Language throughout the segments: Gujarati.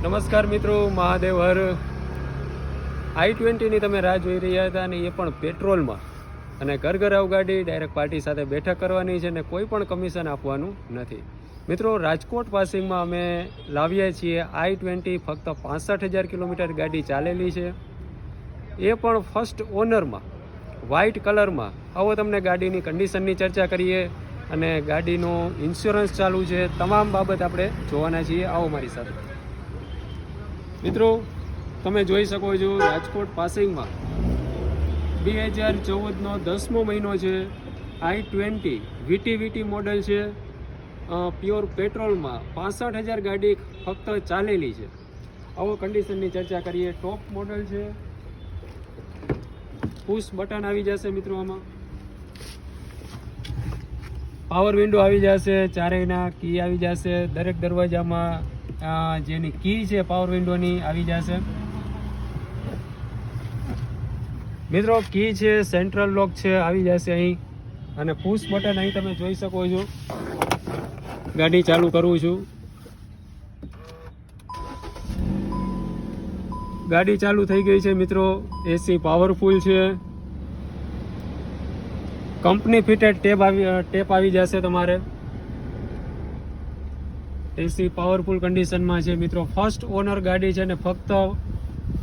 નમસ્કાર મિત્રો, મહાદેવ હર. i20ની તમે રાહ જોઈ રહ્યા હતા અને એ પણ પેટ્રોલમાં, અને ઘરઘરાવ ગાડી ડાયરેક્ટ પાર્ટી સાથે બેઠક કરવાની છે ને કોઈ પણ કમિશન આપવાનું નથી. મિત્રો, રાજકોટ પાસિંગમાં અમે લાવ્યા છીએ i20, ફક્ત 65,000 કિલોમીટર ગાડી ચાલેલી છે, એ પણ ફર્સ્ટ ઓનરમાં, વ્હાઇટ કલરમાં. આવો તમને ગાડીની કન્ડિશનની ચર્ચા કરીએ અને ગાડીનો ઇન્સ્યોરન્સ ચાલુ છે, તમામ બાબત આપણે જોવાના છીએ. આવો મારી સાથે. મિત્રો, તમે જોઈ શકો છો રાજકોટ પાસિંગમાં 2014નો 10મો મહિનો છે. i20 VT મોડલ છે, પ્યોર પેટ્રોલમાં 65,000 ગાડી ફક્ત ચાલેલી છે. આવો કન્ડિશનની ચર્ચા કરીએ. ટોપ મોડલ છે, પુશ બટન આવી જશે મિત્રો. આમાં પાવર વિન્ડો આવી જશે, ચારેયના કી આવી જશે. દરેક દરવાજામાં જેની કી છે પાવર વિન્ડોની આવી જશે મિત્રો. કી છે, સેન્ટ્રલ લોક છે, આવી જશે અહીં. અને પુશ બટન અહીં તમે જોઈ શકો છો. ગાડી ચાલુ કરું છું. ગાડી ચાલુ થઈ ગઈ છે મિત્રો. એસી પાવરફુલ છે, કંપની ફિટેડ ટેપ આવી જશે તમારે. એસી પાવરફુલ કન્ડિશનમાં છે મિત્રો. ફર્સ્ટ ઓનર ગાડી છે ને ફક્ત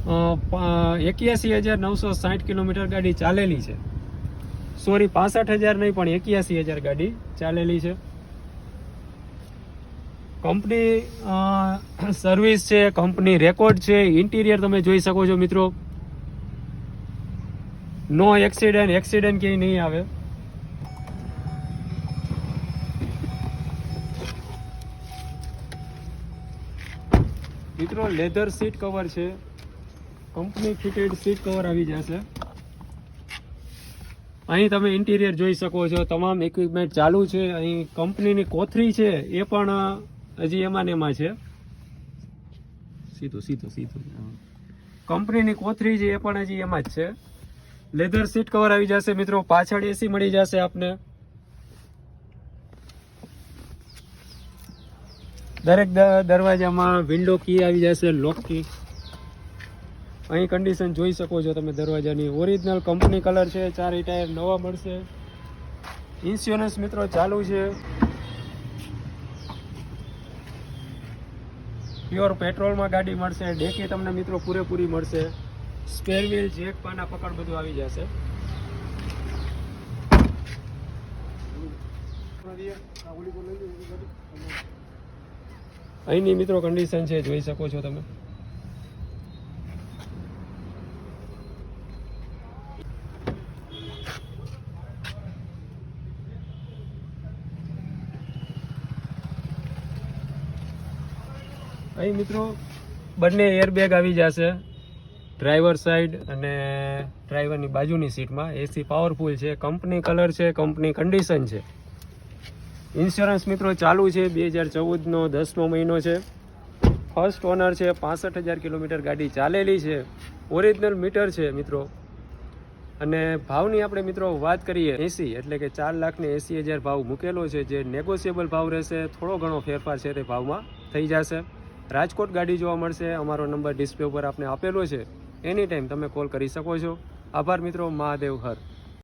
81,960 કિલોમીટર ગાડી ચાલેલી છે. સોરી, 65,000 નહીં પણ 81,000 ગાડી ચાલેલી છે. કંપની સર્વિસ છે, કંપની રેકોર્ડ છે. ઇન્ટિરિયર તમે જોઈ શકો છો મિત્રો. નો એક્સિડન્ટ ક્યાંય નહીં આવે. મિત્રો, લેધર સીટ કવર છે, કંપની ફિટેડ સીટ કવર આવી જશે. અહીં તમે ઇન્ટિરિયર જોઈ શકો છો. તમામ ઇક્વિપમેન્ટ ચાલુ છે. અહીં કંપનીની કોથળી છે, એ પણ હજી એમાં ને એમાં છે. સીધું કંપનીની કોથળી છે, એ પણ હજી એમાં જ છે. લેધર સીટ કવર આવી જશે મિત્રો. પાછળ એસી મળી જશે આપને. દરેક દરવાજામાં વિન્ડો કી આવી જશે, લોક કી. અહીં કન્ડિશન જોઈ શકો છો તમે દરવાજાની. ઓરિજિનલ કંપની કલર છે. 4 ટાયર નવા મળશે. ઇન્સ્યોરન્સ મિત્રો ચાલુ છે. પ્યોર પેટ્રોલમાં ગાડી મળશે. ડેકી તમને મિત્રો પૂરેપૂરી મળશે. સ્પેર વ્હીલ, જેક, પાના પકડ બધું આવી જશે. અહીંની મિત્રો કન્ડિશન છે, જોઈ શકો છો તમે. અહીં મિત્રો બંને એરબેગ આવી જશે, ડ્રાઈવર સાઈડ અને ડ્રાઈવરની બાજુની સીટમાં. એસી પાવરફુલ છે, કંપની કલર છે, કંપની કન્ડિશન છે. ઇન્સ્યોરન્સ મિત્રો ચાલુ છે. 2014નો 10મો મહિનો છે. ફર્સ્ટ ઓનર છે. 65,000 કિલોમીટર ગાડી ચાલેલી છે. ઓરિજિનલ મીટર છે મિત્રો. અને ભાવની આપણે મિત્રો વાત કરીએ 80, એટલે કે 4,80,000 ભાવ મૂકેલો છે, જે નેગોશિયેબલ ભાવ રહેશે. થોડો ઘણો ફેરફાર છે તે ભાવમાં થઈ જશે. રાજકોટ ગાડી જોવા મળશે. અમારો નંબર ડિસ્પ્લે ઉપર આપને આપેલો છે. એની ટાઈમ તમે કોલ કરી શકો છો. આભાર મિત્રો. મહાદેવ હર.